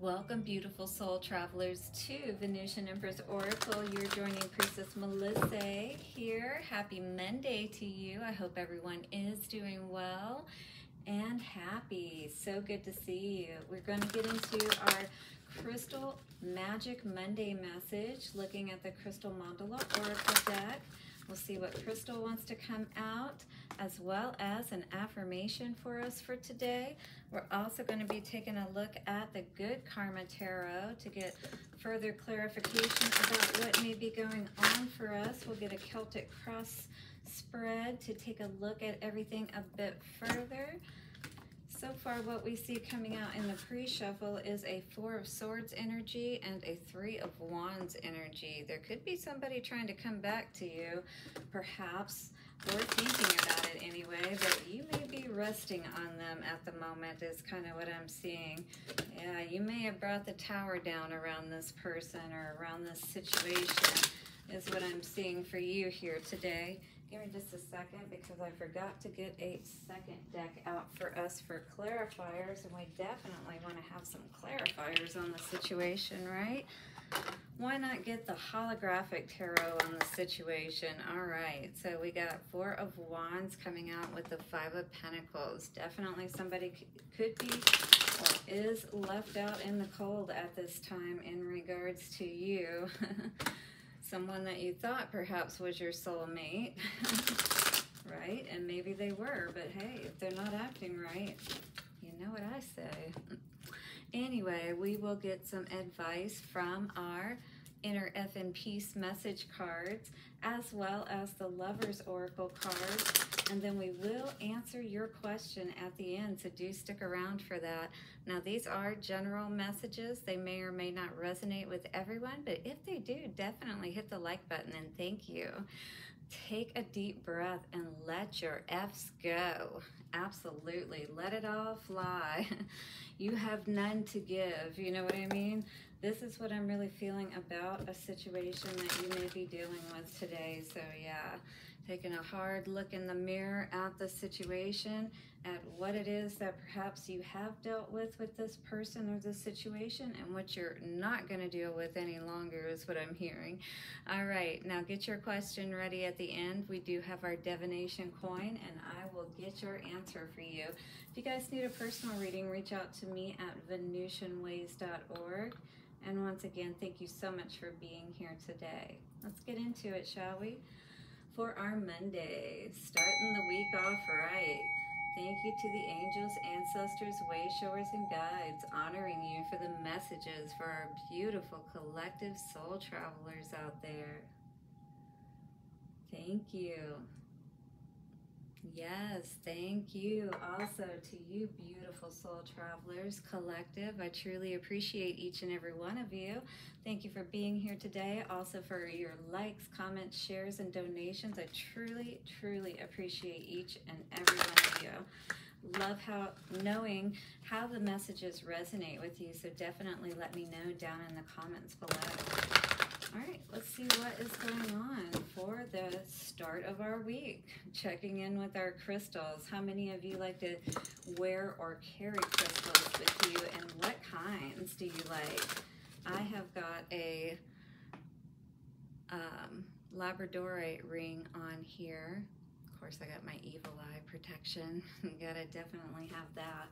Welcome, beautiful soul travelers, to Venusian Empress Oracle. You're joining Priestess Melissa here. Happy Monday to you. I hope everyone is doing well and happy. So good to see you. We're going to get into our Crystal Magic Monday message, looking at the Crystal Mandala Oracle deck. We'll see what Crystal wants to come out, as well as an affirmation for us for today. We're also going to be taking a look at the Good Karma Tarot to get further clarification about what may be going on for us. We'll get a Celtic cross spread to take a look at everything a bit further. So far, what we see coming out in the pre-shuffle is a Four of Swords energy and a Three of Wands energy. There could be somebody trying to come back to you, perhaps, or thinking about it anyway, but you may be resting on them at the moment is kind of what I'm seeing. Yeah, you may have brought the tower down around this person or around this situation is what I'm seeing for you here today. Give me just a second because I forgot to get a second deck out for us for clarifiers, and we definitely want to have some clarifiers on the situation, right? Why not get the holographic tarot on the situation? All right, so we got Four of Wands coming out with the Five of Pentacles. Definitely somebody could be or is left out in the cold at this time in regards to you. Someone that you thought perhaps was your soulmate, right? And maybe they were, but hey, if they're not acting right, you know what I say. Anyway, we will get some advice from our Inner F and Peace message cards, as well as the Lover's Oracle cards, and then we will answer your question at the end, so do stick around for that. Now, these are general messages. They may or may not resonate with everyone, but if they do, definitely hit the like button and thank you. Take a deep breath and let your F's go. Absolutely. Let it all fly. You have none to give. You know what I mean? This is what I'm really feeling about a situation that you may be dealing with today. So yeah, taking a hard look in the mirror at the situation, at what it is that perhaps you have dealt with this person or this situation, and what you're not going to deal with any longer is what I'm hearing. All right, now get your question ready at the end. We do have our divination coin, and I will get your answer for you. If you guys need a personal reading, reach out to me at venusianways.org. And once again, thank you so much for being here today. Let's get into it, shall we? For our Monday, starting the week off right. Thank you to the angels, ancestors, way showers, and guides, honoring you for the messages for our beautiful collective soul travelers out there. Thank you. Yes, thank you also to you, beautiful soul travelers collective. I truly appreciate each and every one of you. Thank you for being here today. Also for your likes, comments, shares, and donations. I truly, truly appreciate each and every one of you. Love knowing how the messages resonate with you. So definitely let me know down in the comments below. All right, let's see what is going on for the start of our week. Checking in with our crystals. How many of you like to wear or carry crystals with you, and what kinds do you like? I have got a labradorite ring on here. Of course, I got my evil eye protection. You gotta definitely have that.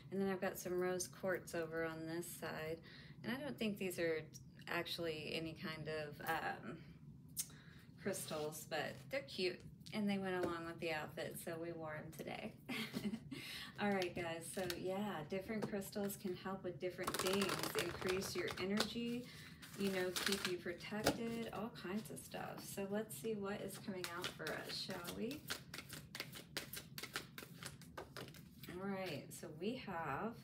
And then I've got some rose quartz over on this side. And I don't think these are actually any kind of crystals, but they're cute and they went along with the outfit, so we wore them today. All right, guys, so yeah, different crystals can help with different things, increase your energy, you know, keep you protected, all kinds of stuff. So let's see what is coming out for us, shall we? All right, so we have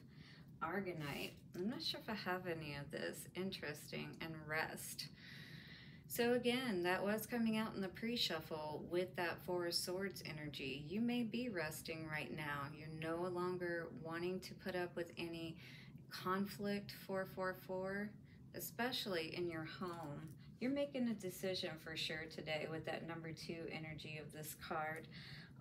Argonite. I'm not sure if I have any of this. Interesting. And Rest. So again, that was coming out in the pre-shuffle with that Four of Swords energy. You may be resting right now. You're no longer wanting to put up with any conflict, 444, especially in your home. You're making a decision for sure today with that number 2 energy of this card.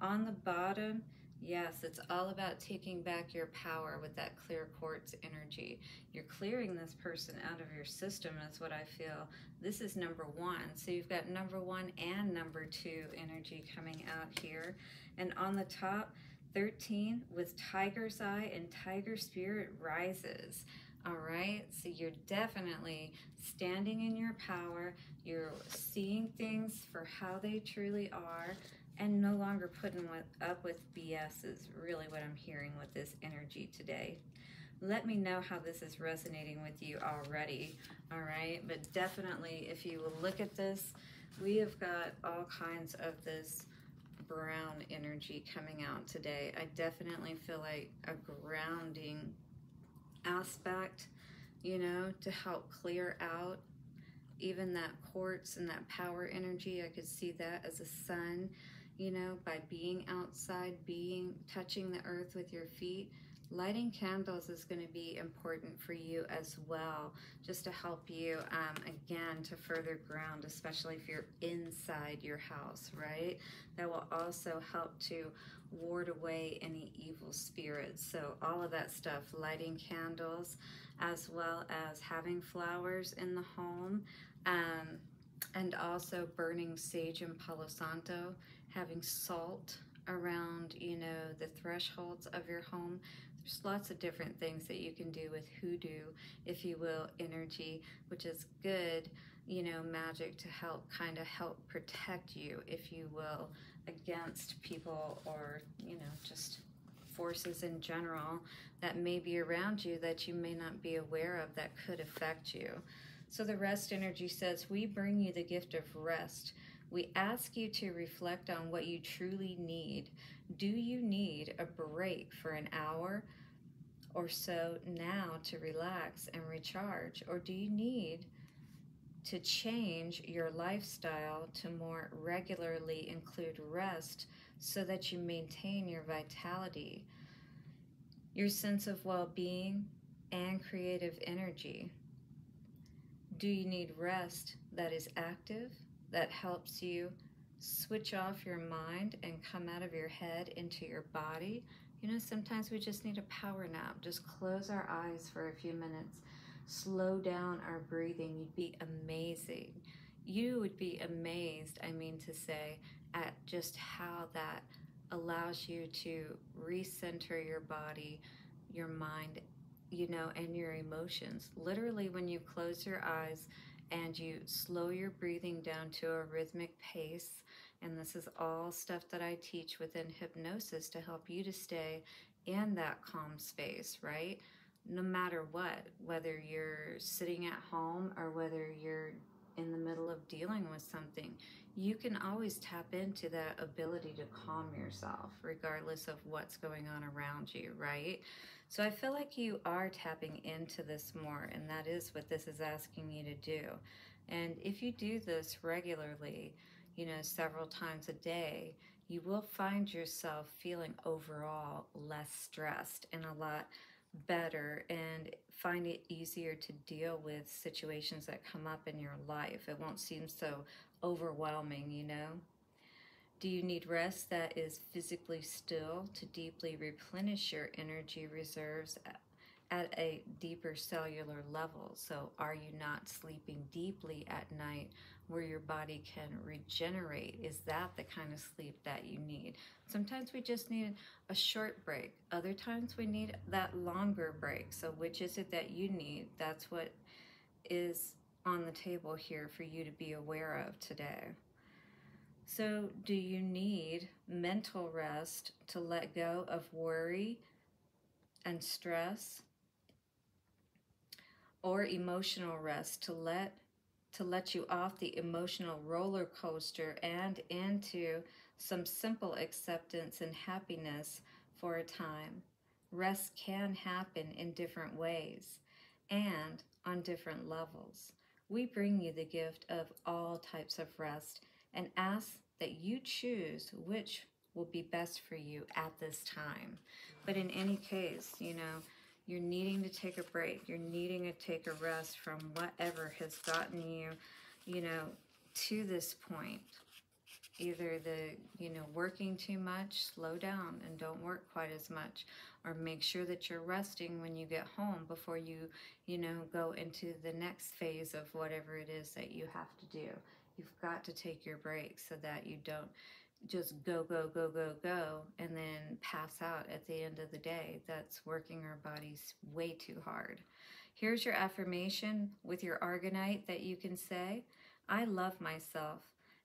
On the bottom, Yes, it's all about taking back your power with that clear quartz energy. You're clearing this person out of your system, is what I feel. This is number one. So you've got number one and number two energy coming out here. And on the top, 13 with Tiger's Eye and Tiger Spirit rises. All right, so you're definitely standing in your power. You're seeing things for how they truly are, and no longer putting up with BS is really what I'm hearing with this energy today. Let me know how this is resonating with you already, all right? But definitely, if you will look at this, we have got all kinds of this brown energy coming out today. I definitely feel like a grounding aspect, you know, to help clear out even that quartz and that power energy. I could see that as a sun, you know, by being outside, touching the earth with your feet. Lighting candles is going to be important for you as well, just to help you, again, to further ground, especially if you're inside your house, right? That will also help to ward away any evil spirits. So all of that stuff, lighting candles, as well as having flowers in the home, and also burning sage and Palo Santo, having salt around, you know, the thresholds of your home. There's lots of different things that you can do with hoodoo, if you will, energy, which is good, you know, magic to kind of help protect you, if you will, against people or, you know, just forces in general that may be around you that you may not be aware of that could affect you. So the rest energy says, we bring you the gift of rest. We ask you to reflect on what you truly need. Do you need a break for an hour or so now to relax and recharge? Or do you need to change your lifestyle to more regularly include rest so that you maintain your vitality, your sense of well-being, and creative energy? Do you need rest that is active, that helps you switch off your mind and come out of your head into your body? You know, sometimes we just need a power nap. Just close our eyes for a few minutes, slow down our breathing. You'd be amazing. You would be amazed, I mean to say, at just how that allows you to recenter your body, your mind, you know, and your emotions. Literally, when you close your eyes and you slow your breathing down to a rhythmic pace, and this is all stuff that I teach within hypnosis to help you to stay in that calm space, right? No matter what, whether you're sitting at home or whether you're in the middle of dealing with something, you can always tap into that ability to calm yourself regardless of what's going on around you, right? So I feel like you are tapping into this more, and that is what this is asking you to do. And if you do this regularly, you know, several times a day, you will find yourself feeling overall less stressed and a lot better, and find it easier to deal with situations that come up in your life. It won't seem so overwhelming, you know? Do you need rest that is physically still to deeply replenish your energy reserves at a deeper cellular level? So are you not sleeping deeply at night where your body can regenerate? Is that the kind of sleep that you need? Sometimes we just need a short break. Other times we need that longer break. So which is it that you need? That's what is on the table here for you to be aware of today. So do you need mental rest to let go of worry and stress, or emotional rest to let you off the emotional roller coaster and into some simple acceptance and happiness for a time? Rest can happen in different ways and on different levels. We bring you the gift of all types of rest and ask that you choose which will be best for you at this time. But in any case, you know, you're needing to take a break. You're needing to take a rest from whatever has gotten you, you know, to this point. Either working too much, slow down and don't work quite as much, or make sure that you're resting when you get home before you go into the next phase of whatever it is that you have to do. You've got to take your breaks so that you don't just go, go, go, go, go, and then pass out at the end of the day. That's working our bodies way too hard. Here's your affirmation with your Argonite that you can say: I love myself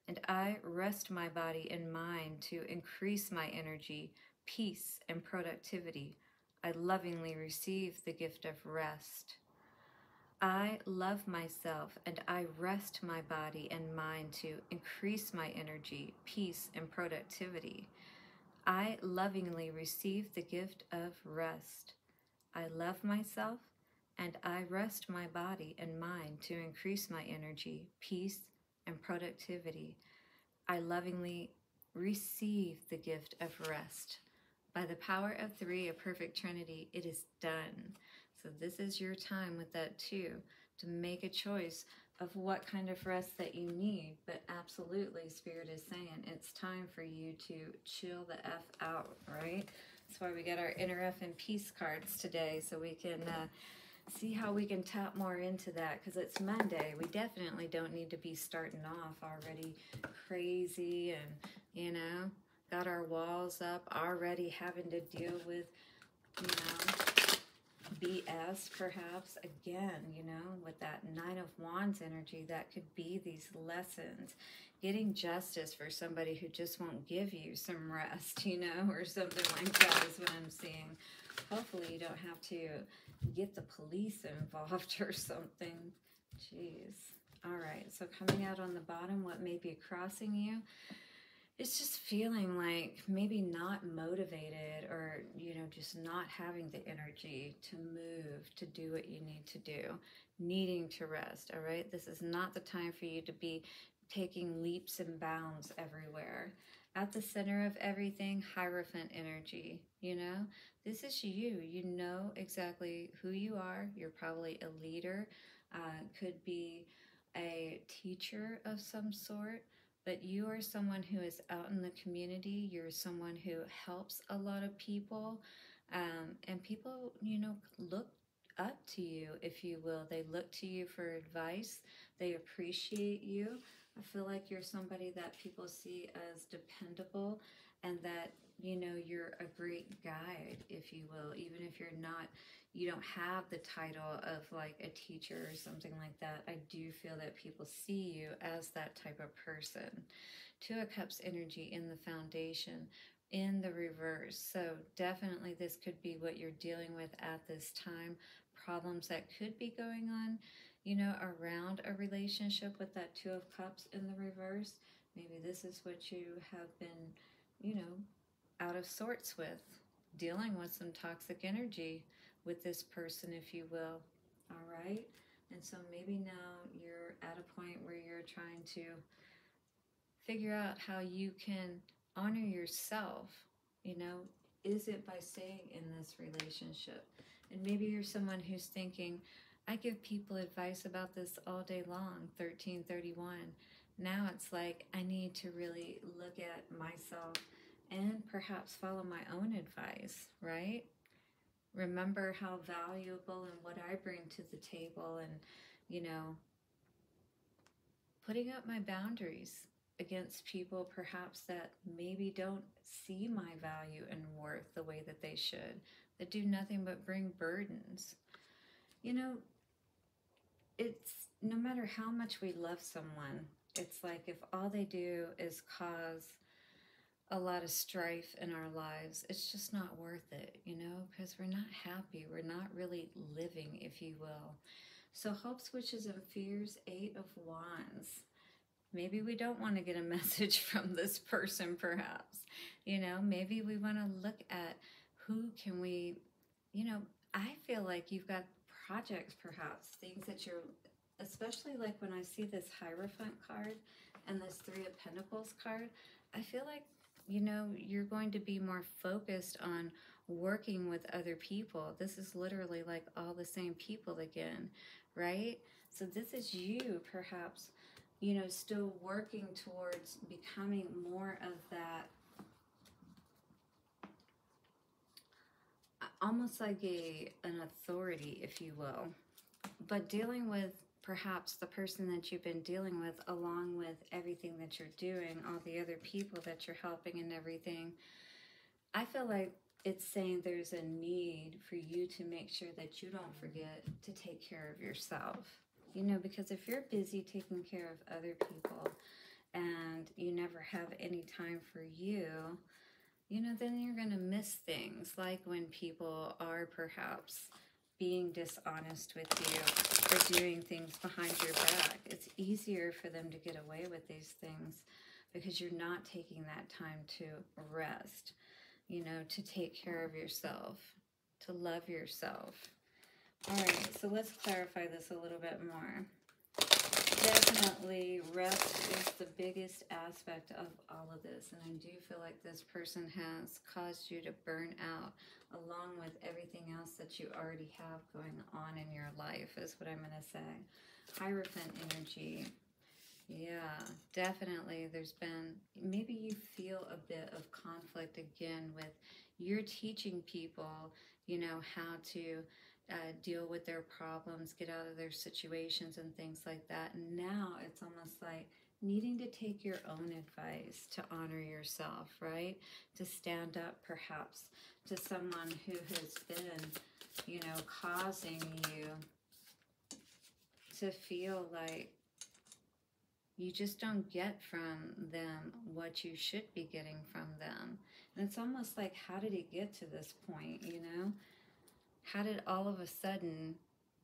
and I rest my body and mind to increase my energy, peace, and productivity. I lovingly receive the gift of rest. I love myself and I rest my body and mind to increase my energy, peace, and productivity. I lovingly receive the gift of rest. I love myself and I rest my body and mind to increase my energy, peace, and productivity. I lovingly receive the gift of rest. By the power of three, a perfect trinity, it is done. So this is your time with that too, to make a choice of what kind of rest that you need. But absolutely, Spirit is saying it's time for you to chill the F out, right? That's why we got our inner F and peace cards today, so we can see how we can tap more into that, because it's Monday. We definitely don't need to be starting off already crazy and, got our walls up, already having to deal with, BS perhaps again, with that Nine of Wands energy. That could be these lessons, getting justice for somebody who just won't give you some rest, or something like that is what I'm seeing. Hopefully you don't have to get the police involved or something. Jeez. All right, so coming out on the bottom, what may be crossing you? It's just feeling like maybe not motivated, or, just not having the energy to move, to do what you need to do, needing to rest, all right? This is not the time for you to be taking leaps and bounds everywhere. At the center of everything, Hierophant energy, This is you. You know exactly who you are. You're probably a leader, could be a teacher of some sort. But you are someone who is out in the community. You're someone who helps a lot of people. And people, look up to you, if you will. They look to you for advice. They appreciate you. I feel like you're somebody that people see as dependable, and that, you're a great guide, if you will. Even if you don't have the title of like a teacher or something like that, I do feel that people see you as that type of person. Two of Cups energy in the Foundation in the reverse. So definitely this could be what you're dealing with at this time. Problems that could be going on, around a relationship with that Two of Cups in the reverse. Maybe this is what you have been, out of sorts with, dealing with some toxic energy with this person, if you will. All right. And so maybe now you're at a point where you're trying to figure out how you can honor yourself. Is it by staying in this relationship? And maybe you're someone who's thinking, I give people advice about this all day long, 1331. Now it's like, I need to really look at myself and perhaps follow my own advice, right? Remember how valuable and what I bring to the table, and, putting up my boundaries against people perhaps that maybe don't see my value and worth the way that they should, that do nothing but bring burdens. It's no matter how much we love someone, it's like if all they do is cause a lot of strife in our lives, it's just not worth it, because we're not happy. We're not really living, if you will. So hopes, wishes, and fears, Eight of Wands. Maybe we don't want to get a message from this person, perhaps. Maybe we want to look at who can we, I feel like you've got projects, perhaps, things that you're, especially like when I see this Hierophant card and this Three of Pentacles card, I feel like, you're going to be more focused on working with other people. This is literally like all the same people again, right? So this is you, perhaps, you know, still working towards becoming more of that, almost like an authority, if you will, but dealing with perhaps the person that you've been dealing with, along with everything that you're doing, all the other people that you're helping and everything. I feel like it's saying there's a need for you to make sure that you don't forget to take care of yourself. You know, because if you're busy taking care of other people and you never have any time for you, you know, then you're going to miss things, like when people are perhaps being dishonest with you or doing things behind your back. It's easier for them to get away with these things because you're not taking that time to rest, you know, to take care of yourself, to love yourself. All right, so let's clarify this a little bit more. Definitely, rest is the biggest aspect of all of this, and I do feel like this person has caused you to burn out, along with everything else that you already have going on in your life, is what I'm going to say. Hierophant energy. Yeah, definitely. There's been, maybe you feel a bit of conflict again with, you're teaching people, you know, how to deal with their problems, get out of their situations and things like that. And now it's almost like needing to take your own advice to honor yourself, right? To stand up perhaps to someone who has been, you know, causing you to feel like you just don't get from them what you should be getting from them. And it's almost like, how did it get to this point, you know? How did all of a sudden,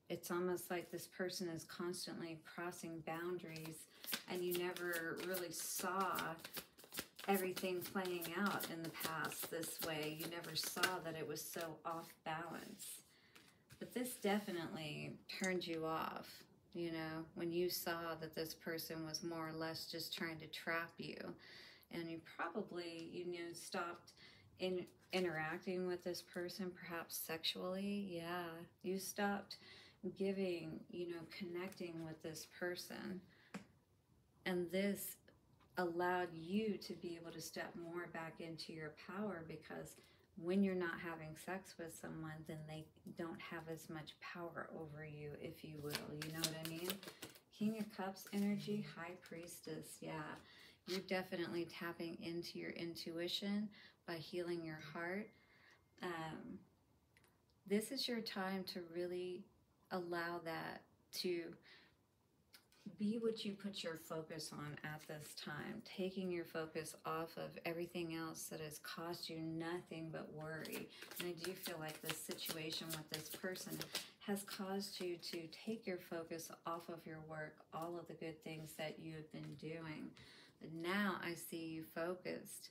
it's almost like this person is constantly crossing boundaries and you never really saw everything playing out in the past this way. You never saw that it was so off balance. But this definitely turned you off, you know, when you saw that this person was more or less just trying to trap you. And you probably, you know, stopped interacting with this person, perhaps sexually. Yeah, you stopped giving, you know, connecting with this person. And this allowed you to be able to step more back into your power, because when you're not having sex with someone, then they don't have as much power over you, if you will. You know what I mean? King of Cups energy, High Priestess. Yeah, you're definitely tapping into your intuition by healing your heart. This is your time to really allow that to be what you put your focus on at this time, taking your focus off of everything else that has caused you nothing but worry. And I do feel like this situation with this person has caused you to take your focus off of your work, all of the good things that you have been doing. But now I see you focused,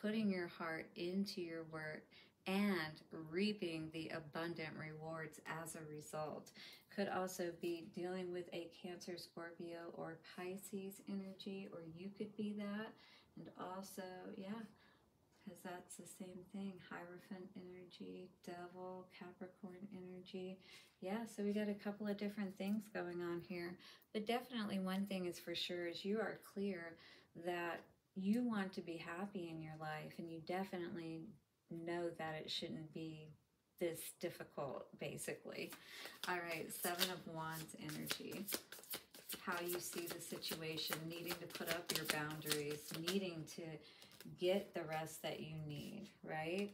putting your heart into your work and reaping the abundant rewards as a result. Could also be dealing with a Cancer, Scorpio, or Pisces energy, or you could be that. And also, yeah, because that's the same thing. Hierophant energy, Devil, Capricorn energy. Yeah, so we got a couple of different things going on here. But definitely one thing is for sure is you are clear that you want to be happy in your life, and you definitely know that it shouldn't be this difficult, basically. All right, Seven of Wands energy. How you see the situation, needing to put up your boundaries, needing to get the rest that you need, right?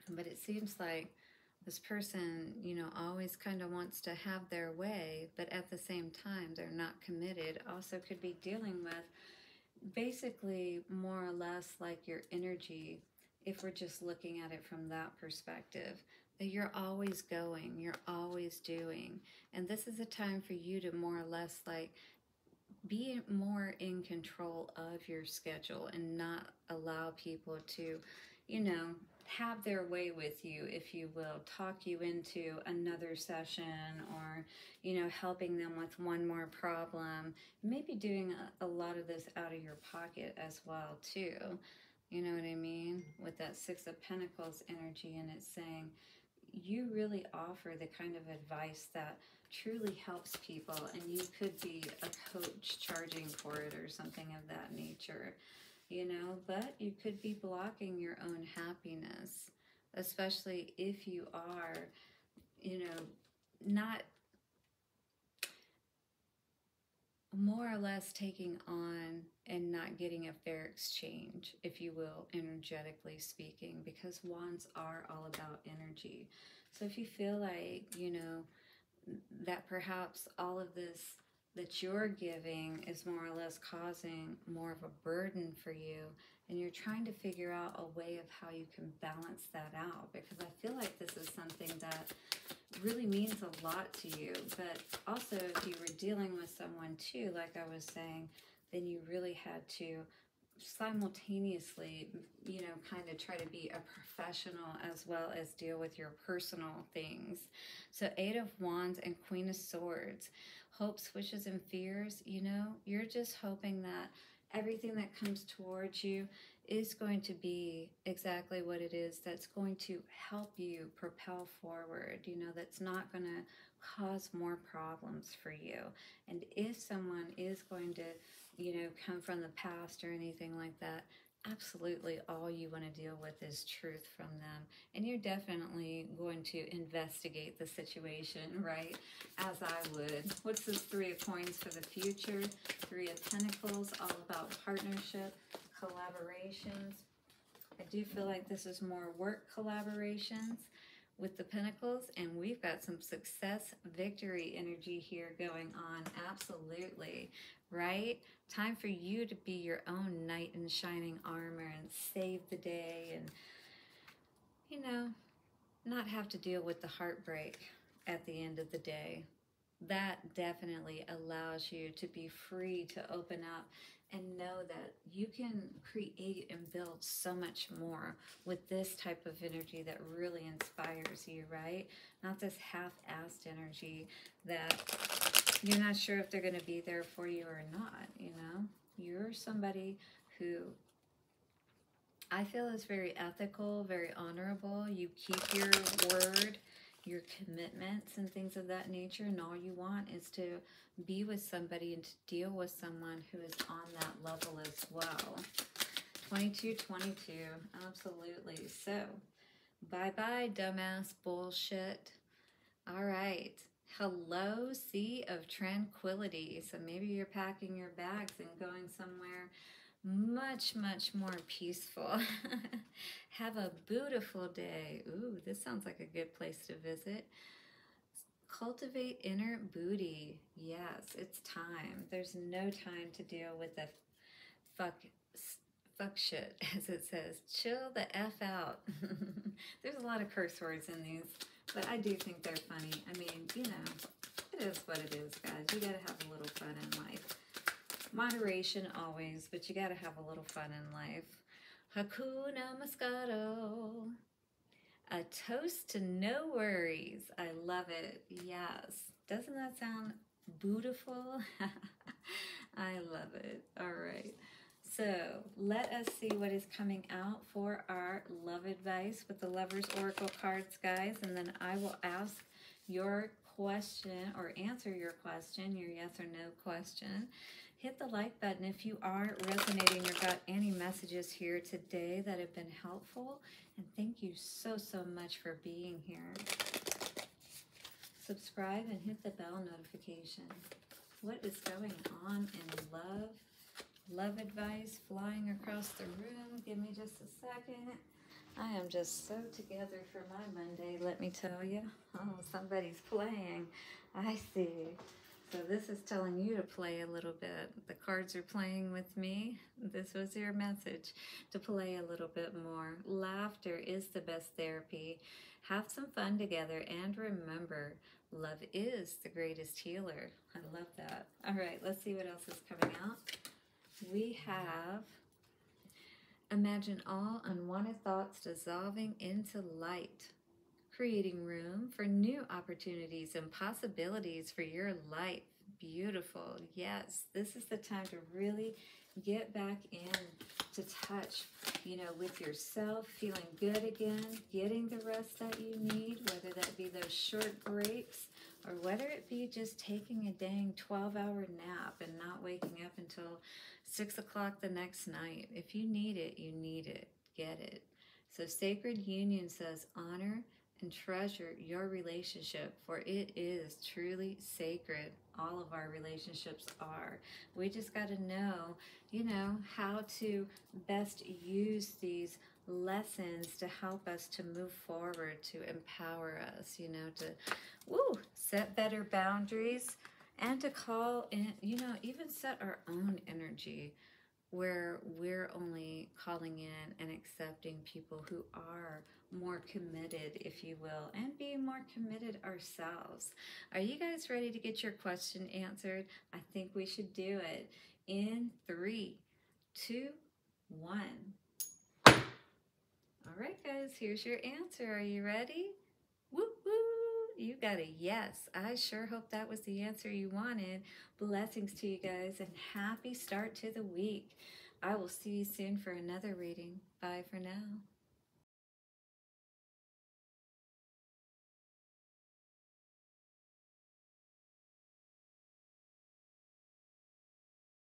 But it seems like this person, you know, always kind of wants to have their way, but at the same time, they're not committed. Also could be dealing with basically more or less like your energy, if we're just looking at it from that perspective, that you're always going, you're always doing. And this is a time for you to more or less like be more in control of your schedule and not allow people to, you know, have their way with you, if you will, talk you into another session, or, you know, helping them with one more problem, maybe doing a lot of this out of your pocket as well too. You know what I mean? With that Six of Pentacles energy, and it's saying you really offer the kind of advice that truly helps people, and you could be a coach charging for it or something of that nature, you know, but you could be blocking your own happiness, especially if you are, you know, not more or less taking on and not getting a fair exchange, if you will, energetically speaking, because wands are all about energy. So if you feel like, you know, that perhaps all of this that you're giving is more or less causing more of a burden for you, and you're trying to figure out a way of how you can balance that out, because I feel like this is something that really means a lot to you. But also, if you were dealing with someone too, like I was saying, then you really had to simultaneously, you know, kind of try to be a professional as well as deal with your personal things. So 8 of Wands and Queen of Swords, hopes, wishes, and fears. You know, you're just hoping that everything that comes towards you is going to be exactly what it is that's going to help you propel forward, you know, that's not going to cause more problems for you. And if someone is going to, you know, come from the past or anything like that, absolutely all you want to deal with is truth from them. And you're definitely going to investigate the situation, right? As I would. What's this 3 of Coins for the future? 3 of Pentacles, all about partnership, collaborations. I do feel like this is more work collaborations with the Pentacles, and we've got some success, victory energy here going on. Absolutely, right? Time for you to be your own knight in shining armor and save the day, and, you know, not have to deal with the heartbreak at the end of the day. That definitely allows you to be free to open up and know that you can create and build so much more with this type of energy that really inspires you, right? Not this half-assed energy that you're not sure if they're going to be there for you or not, you know? You're somebody who I feel is very ethical, very honorable. You keep your word, your commitments and things of that nature, and all you want is to be with somebody and to deal with someone who is on that level as well. 2222, absolutely. So, bye-bye, dumbass bullshit. All right. Hello, Sea of Tranquility. So maybe you're packing your bags and going somewhere much, much more peaceful. Have a beautiful day. Ooh, this sounds like a good place to visit. Cultivate inner booty. Yes, it's time. There's no time to deal with the fuck shit, as it says. Chill the F out. There's a lot of curse words in these, but I do think they're funny. I mean, you know, it is what it is, guys. You gotta have a little fun in life. Moderation always, but you gotta have a little fun in life. Hakuna Moscato. A toast to no worries. I love it. Yes. Doesn't that sound beautiful? I love it. All right. So let us see what is coming out for our love advice with the Lovers Oracle cards, guys. And then I will ask your question or answer your question, your yes or no question. Hit the like button if you are resonating or got any messages here today that have been helpful. And thank you so, so much for being here. Subscribe and hit the bell notification. What is going on in love? Love advice flying across the room. Give me just a second. I am just so together for my Monday, let me tell you. Oh, somebody's playing. I see. So this is telling you to play a little bit. The cards are playing with me. This was your message, to play a little bit more. Laughter is the best therapy. Have some fun together, and remember, love is the greatest healer. I love that. All right, let's see what else is coming out. We have, imagine all unwanted thoughts dissolving into light, creating room for new opportunities and possibilities for your life. Beautiful. Yes, this is the time to really get back in to touch, you know, with yourself, feeling good again, getting the rest that you need, whether that be those short breaks or whether it be just taking a dang 12-hour nap and not waking up until 6 o'clock the next night. If you need it, you need it. Get it. So Sacred Union says, honor and treasure your relationship, for it is truly sacred. All of our relationships are. We just got to know, how to best use these lessons to help us to move forward, to empower us, to set better boundaries, and to call in, even set our own energy where we're only calling in and accepting people who are more committed, if you will, and being more committed ourselves. Are you guys ready to get your question answered? I think we should do it in 3, 2, 1. All right, guys, here's your answer. Are you ready? Woo woo! You got a yes. I sure hope that was the answer you wanted. Blessings to you guys and happy start to the week. I will see you soon for another reading. Bye for now.